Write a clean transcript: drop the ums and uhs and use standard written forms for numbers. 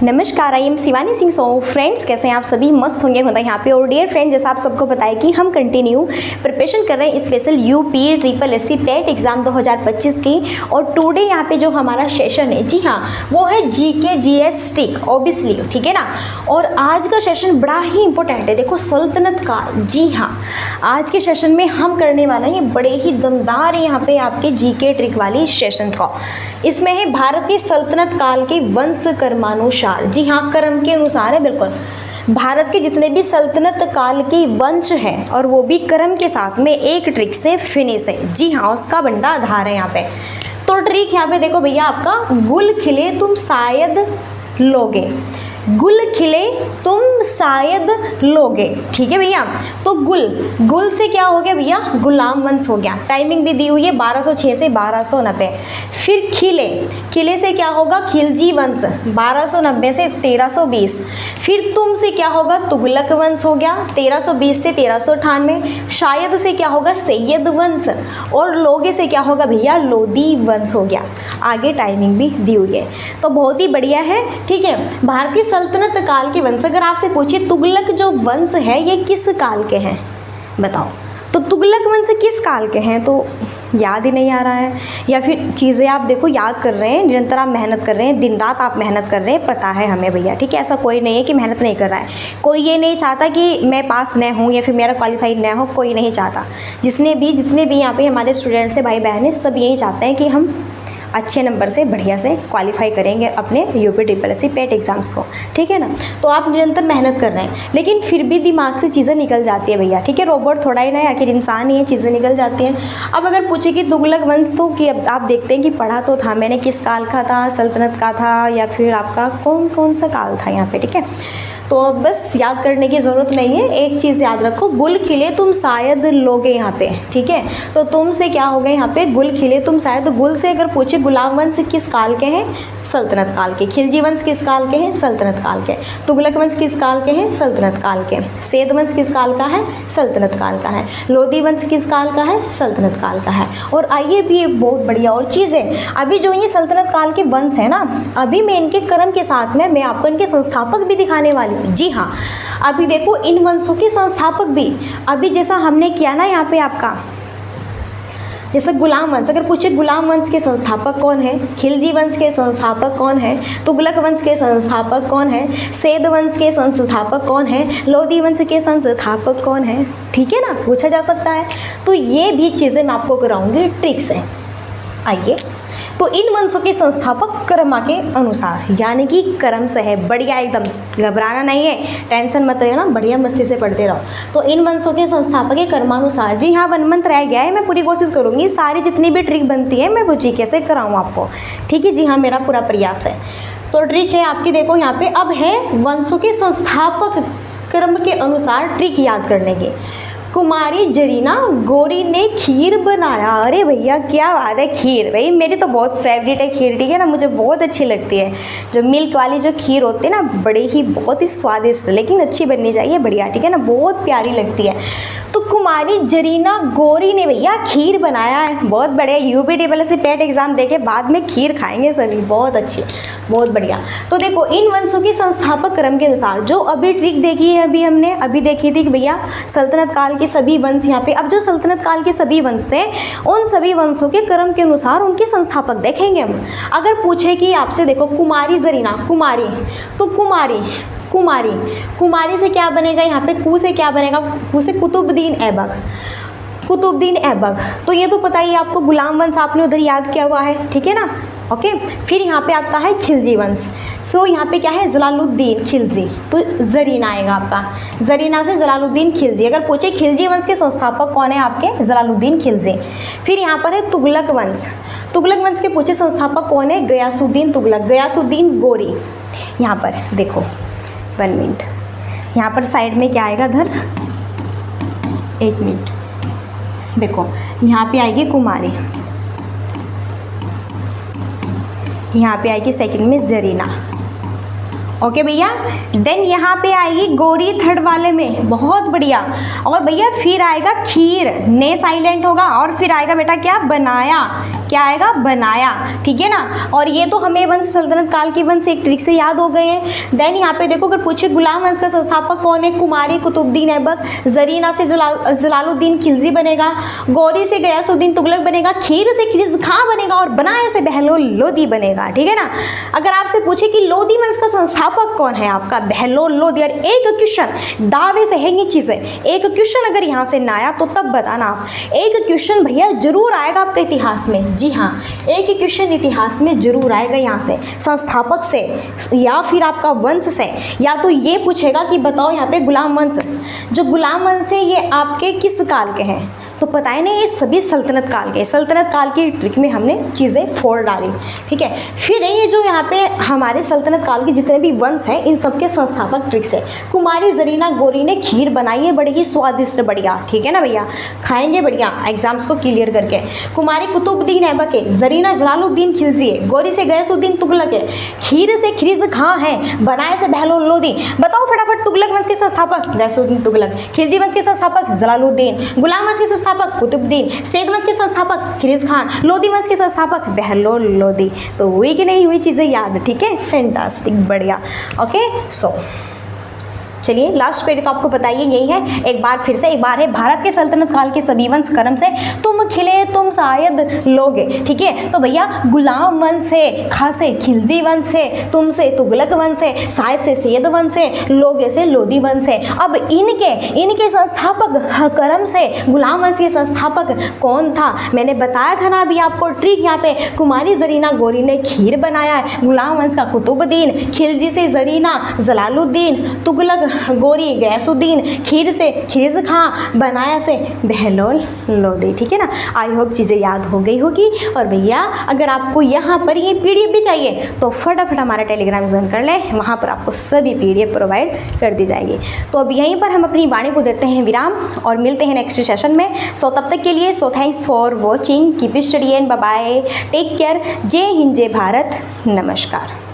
नमस्कार, I am Shivani Singh. So friends, कैसे हैं आप सभी? मस्त होंगे होता है यहाँ पे। और डियर फ्रेंड, जैसा आप सबको पता है कि हम कंटिन्यू प्रिपरेशन कर रहे हैं स्पेशल यूपी ट्रिपल एससी पेट एग्जाम 2025 की। और टुडे यहाँ पे जो हमारा सेशन है, जी हाँ, वो है जीके जीएस ट्रिक, ऑब्वियसली, ठीक है ना। और आज का सेशन बड़ा ही इंपॉर्टेंट है। देखो, सल्तनत काल, जी हाँ, आज के सेशन में हम करने वाले हैं बड़े ही दमदार है यहाँ पे आपके जीके ट्रिक वाली सेशन का। इसमें है भारतीय सल्तनत काल के वंश कर्मानुसार, जी हाँ, क्रम के अनुसार है बिल्कुल। भारत के जितने भी सल्तनत काल की वंश हैं और वो भी क्रम के साथ में एक ट्रिक से फिनिश है, जी हाँ, उसका बंडा आधार है यहाँ पे। तो ट्रिक यहाँ पे देखो भैया, आपका गुल खिले तुम शायद लोगे, गुल खिले तुम शायद लोगे, ठीक है भैया। तो गुल से क्या हो गया भैया? गुलाम वंश हो गया। टाइमिंग भी दी हुई है 1206 से 1290। फिर खिले से क्या होगा? खिलजी वंश 1290 से 1320। फिर तुम से क्या होगा? तुगलक वंश हो गया 1320 से 1398। शायद से क्या होगा? सैयद वंश। और लोगे से क्या होगा भैया? लोदी वंश हो गया। आगे टाइमिंग भी दी हुई है, तो बहुत ही बढ़िया है, ठीक है। भारतीय सल्तनत काल के वंश, अगर आपसे पूछिए तुगलक जो वंश है ये किस काल के हैं, बताओ। तो तुगलक वंश किस काल के हैं? तो याद ही नहीं आ रहा है, या फिर चीज़ें आप देखो याद कर रहे हैं, निरंतर आप मेहनत कर रहे हैं, दिन रात आप मेहनत कर रहे हैं, पता है हमें भैया, ठीक है। ऐसा कोई नहीं है कि मेहनत नहीं कर रहा है। कोई ये नहीं चाहता कि मैं पास न हूँ या फिर मेरा क्वालिफाइड न हो, कोई नहीं चाहता। जितने भी यहाँ पे हमारे स्टूडेंट्स हैं, भाई बहन हैं, सब यही चाहते हैं कि हम अच्छे नंबर से बढ़िया से क्वालिफाई करेंगे अपने यूपी ट्रिपल एससी पेट एग्जाम्स को, ठीक है ना। तो आप निरंतर मेहनत कर रहे हैं, लेकिन फिर भी दिमाग से चीज़ें निकल जाती है भैया, ठीक है। रोबोट थोड़ा ही ना है, आखिर इंसान ही है, चीज़ें निकल जाती हैं। अब अगर पूछे कि तुगलक वंश तो कि अब आप देखते हैं कि पढ़ा तो था मैंने, किस काल का था, सल्तनत का था या फिर आपका कौन सा काल था यहाँ पे, ठीक है। तो अब बस याद करने की ज़रूरत नहीं है, एक चीज़ याद रखो, गुल खिले तुम शायद लोगे यहाँ पे, ठीक है। तो तुम से क्या हो गया यहाँ पे? गुल खिले तुम शायद। गुल से अगर पूछे गुलाम वंश किस काल के हैं? सल्तनत काल के। खिलजी वंश किस काल के हैं? सल्तनत काल के। तुगलक वंश किस काल के हैं? सल्तनत काल के। सैयद वंश किस काल का है? सल्तनत काल का है। लोदी वंश किस काल का है? सल्तनत काल का है। और आइए भी एक बहुत बढ़िया और चीज़ है, अभी जो ये सल्तनत काल के वंश है ना, अभी मैं इनके क्रम के साथ में मैं आपको इनके संस्थापक भी दिखाने वाली, जी हाँ। अभी देखो इन वंशों के संस्थापक भी, अभी जैसा हमने किया ना यहाँ पे आपका, जैसे गुलाम वंश, अगर पूछे गुलाम वंश के संस्थापक कौन है, खिलजी वंश के संस्थापक कौन है, तुगलक वंश के संस्थापक कौन है, सैयद वंश के संस्थापक कौन है, लोदी वंश के संस्थापक कौन है, ठीक है ना, पूछा जा सकता है। तो ये भी चीज़ें मैं आपको कराऊंगी ट्रिक से। आइए, तो इन वंशों के संस्थापक क्रम के अनुसार, यानी कि क्रम से है, बढ़िया, एकदम घबराना नहीं है, टेंशन मत लेना, बढ़िया मस्ती से पढ़ते रहो। तो इन वंशों के संस्थापक के क्रमानुसार, जी हाँ, 1 मंथ रह गया है, मैं पूरी कोशिश करूँगी सारी जितनी भी ट्रिक बनती है मैं वो जी कैसे कराऊँ आपको, ठीक है, जी हाँ, मेरा पूरा प्रयास है। तो ट्रिक है आपकी, देखो यहाँ पे अब है वंशों के संस्थापक क्रम के अनुसार ट्रिक याद करने की। कुमारी जरीना गौरी ने खीर बनाया। अरे भैया क्या बात है, खीर, भाई मेरी तो बहुत फेवरेट है खीर, ठीक है ना, मुझे बहुत अच्छी लगती है। जो मिल्क वाली जो खीर होती है ना, बहुत ही स्वादिष्ट, लेकिन अच्छी बननी चाहिए, बढ़िया, ठीक है ना, बहुत प्यारी लगती है। तो कुमारी जरीना गौरी ने भैया खीर बनाया है, बहुत बढ़िया। यूपी ट्रिपल एससी पेट एग्जाम देके बाद में खीर खाएंगे सभी, बहुत अच्छी, बहुत बढ़िया। तो देखो इन वंशों के संस्थापक क्रम के अनुसार जो अभी ट्रिक देखी है, अभी देखी थी कि भैया सल्तनत काल के सभी वंश यहाँ पे, अब जो सल्तनत काल के सभी वंश थे उन सभी वंशों के क्रम के अनुसार उनके संस्थापक देखेंगे हम। अगर पूछे कि आपसे, देखो कुमारी जरीना, कुमारी, तो कुमारी से क्या बनेगा यहाँ पे? कु से क्या बनेगा? कु से कुतुबुद्दीन ऐबक। तो ये तो पता ही है आपको, गुलाम वंश आपने उधर याद किया हुआ है, ठीक है ना, ओके। फिर यहाँ पे आता है खिलजी वंश, तो यहाँ पे क्या है? जलालुद्दीन खिलजी, तो जरीना आएगा आपका, जरीना से जलालुद्दीन खिलजी। अगर पूछे खिलजी वंश के संस्थापक कौन है आपके? जलालुद्दीन खिलजी। फिर यहाँ पर है तुगलक वंश के पूछे संस्थापक कौन है? गयासुद्दीन तुगलक, गयासुद्दीन गौरी। यहाँ पर देखो 1 मिनट, यहाँ पर साइड में क्या आएगा धर, 1 मिनट, देखो यहाँ पे आएगी कुमारी, यहाँ पे आएगी सेकंड में जरीना, ओके भैया। देन यहाँ पे आएगी गौरी थर्ड वाले में, बहुत बढ़िया। और भैया फिर आएगा खीर, ने साइलेंट होगा, और फिर आएगा बेटा क्या? बनाया, क्या आएगा, बनाया, ठीक है ना। और ये तो हमें वंश सल्तनत काल के वंश एक ट्रिक से याद हो गए हैं। देन यहाँ पे देखो, अगर पूछे गुलाम वंश का संस्थापक कौन है, कुमारी कुतुबुद्दीन ऐबक, जरीना से जलालुद्दीन खिलजी बनेगा, गौरी से गयासुद्दीन तुगलक बनेगा, खीर से खिरिज खां बनेगा और बनाया से बहलोल लोदी बनेगा, ठीक है ना। अगर आपसे पूछे कि लोदी वंश का संस्थापक कौन है आपका, बहलोल लोदी, और एक क्वेश्चन दावे से है ये चीज़ें, एक क्वेश्चन अगर यहाँ से ना आया तो तब बताना आप, एक क्वेश्चन भैया जरूर आएगा आपके इतिहास में, जी हाँ, एक क्वेश्चन इतिहास में जरूर आएगा यहाँ से, संस्थापक से या फिर आपका वंश से, या तो ये पूछेगा कि बताओ यहाँ पे गुलाम वंश, जो गुलाम वंश है ये आपके किस काल के हैं, तो पता है ना ये सभी सल्तनत काल के, सल्तनत काल की ट्रिक में हमने चीज़ें फोड़ डाली, ठीक है। फिर ये जो यहाँ पे हमारे सल्तनत काल के जितने भी वंश हैं इन सबके संस्थापक ट्रिक्स है। कुमारी जरीना गौरी ने खीर बनाई है बड़ी ही स्वादिष्ट, बढ़िया, ठीक है ना भैया, खाएंगे बढ़िया एग्जाम्स को क्लियर करके। कुमारी कुतुबुद्दीन ऐबक है, जरीना जलालुद्दीन खिलजी है, गौरी से गयासुद्दीन तुगलक है, खीर से खिरिज खां है, बनाए से बहलोल लोदी। बताओ फटाफट, तुगलक वंश के संस्थापक गयासुद्दीन तुगलक, खिलजी वंश के संस्थापक जलालुद्दीन, गुलाम वंश के संस्थापक कुतुबुद्दीन, सैद वंश के संस्थापक खिरिज खान, लोदी वंश के संस्थापक बहलोल लोदी। तो हुई कि नहीं हुई चीज़ें याद, ठीक है, फैंटास्टिक, बढ़िया, ओके। सो चलिए लास्ट पेज का आपको बताइए यही है, एक बार फिर से, एक बार है, भारत के सल्तनत काल के सभी वंश कर्म से तुम खिले तुम शायद लोगे, ठीक है। तो भैया गुलाम वंश से, खा से खिलजी वंश से, तुम से तुगलक वंश से, शायद से सैयद वंश से, लोगे से लोदी वंश से। अब इनके संस्थापक कर्म से गुलाम वंश के संस्थापक कौन था, मैंने बताया था ना अभी आपको ट्रिक, यहाँ पे कुमारी जरीना गौरी ने खीर बनाया है, गुलाम वंश का कुतुबुद्दीन, खिलजी से जरीना जलालुद्दीन, तुगलक गौरी गयासुद्दीन, खीर से खिरिज खां, बनाया से बहलोल लोदी, ठीक है ना। आई होप चीज़ें याद हो गई होगी। और भैया अगर आपको यहाँ पर ये PDF भी चाहिए तो फटाफट हमारा टेलीग्राम ज्वाइन कर लें, वहाँ पर आपको सभी PDF प्रोवाइड कर दी जाएगी। तो अब यहीं पर हम अपनी वाणी को देते हैं विराम और मिलते हैं नेक्स्ट सेशन में। सो तब तक के लिए thanks for watching, keep study and bye bye, take care, जय हिंद जय भारत, नमस्कार।